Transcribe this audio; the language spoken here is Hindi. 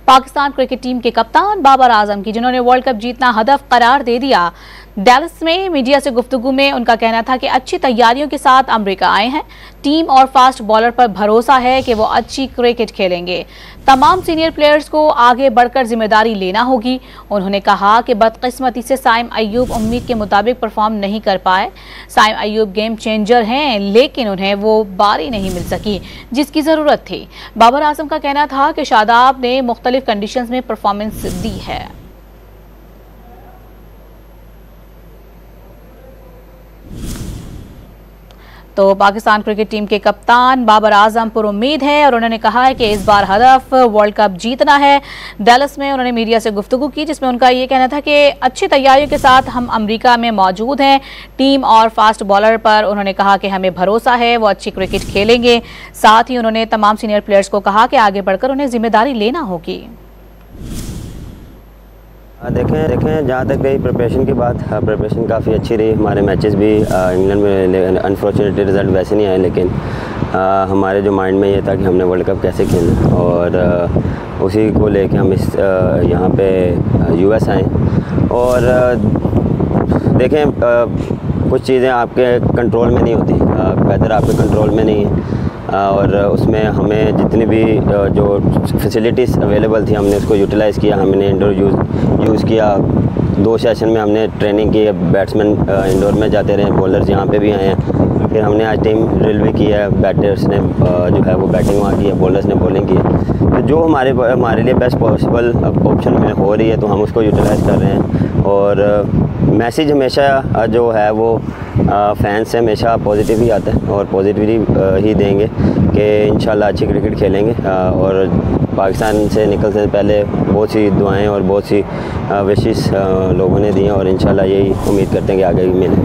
पाकिस्तान क्रिकेट टीम के कप्तान बाबर आजम की, जिन्होंने वर्ल्ड कप जीतना हदफ करार दे दिया। डैलस में मीडिया से गुफ्तगू में उनका कहना था कि अच्छी तैयारियों के साथ अमेरिका आए हैं। टीम और फास्ट बॉलर पर भरोसा है कि वो अच्छी क्रिकेट खेलेंगे। तमाम सीनियर प्लेयर्स को आगे बढ़कर जिम्मेदारी लेना होगी। उन्होंने कहा कि बदकिस्मती से साइम अय्यूब उम्मीद के मुताबिक परफॉर्म नहीं कर पाए। साइम अय्यूब गेम चेंजर हैं, लेकिन उन्हें वो बारी नहीं मिल सकी जिसकी जरूरत थी। बाबर आजम का कहना था कि शादाब ने मुख्तलिफ कंडीशंस में परफॉर्मेंस दी है। तो पाकिस्तान क्रिकेट टीम के कप्तान बाबर आजम पर उम्मीद है और उन्होंने कहा है कि इस बार हदफ वर्ल्ड कप जीतना है। डैलस में उन्होंने मीडिया से गुफ्तगू की, जिसमें उनका ये कहना था कि अच्छी तैयारियों के साथ हम अमेरिका में मौजूद हैं। टीम और फास्ट बॉलर पर उन्होंने कहा कि हमें भरोसा है, वो अच्छी क्रिकेट खेलेंगे। साथ ही उन्होंने तमाम सीनियर प्लेयर्स को कहा कि आगे बढ़कर उन्हें जिम्मेदारी लेना होगी। देखें जहाँ तक रही प्रिपरेशन की बात, प्रिपरेशन काफ़ी अच्छी रही। हमारे मैचेस भी इंग्लैंड में अनफॉर्चुनेटली रिज़ल्ट वैसे नहीं आए, लेकिन हमारे जो माइंड में ये था कि हमने वर्ल्ड कप कैसे खेलना, और उसी को लेके हम इस यहाँ पे यूएस आए। और देखें कुछ चीज़ें आपके कंट्रोल में नहीं होती, वेदर आपके कंट्रोल में नहीं है, और उसमें हमें जितनी भी जो फैसिलिटीज़ अवेलेबल थी हमने उसको यूटिलाइज़ किया। हमने इंडोर यूज़ किया। 2 सेशन में हमने ट्रेनिंग की। बैट्समैन इंडोर में जाते रहे, बॉलर्स यहाँ पे भी आए हैं। फिर हमने आज टीम ड्रिल भी किया है। बैटर्स ने जो है वो बैटिंग वहाँ की है, बॉलर्स ने बॉलिंग की है। तो जो हमारे लिए बेस्ट पॉसिबल ऑप्शन में हो रही है तो हम उसको यूटिलाइज़ कर रहे हैं। और मैसेज हमेशा जो है वो फैंस से हमेशा पॉजिटिव ही आता है और पॉजिटिवली ही देंगे कि इंशाल्लाह अच्छी क्रिकेट खेलेंगे। और पाकिस्तान से निकलने से पहले बहुत सी दुआएं और बहुत सी विशेस लोगों ने दी हैं, और इंशाल्लाह यही उम्मीद करते हैं कि आगे भी मिले।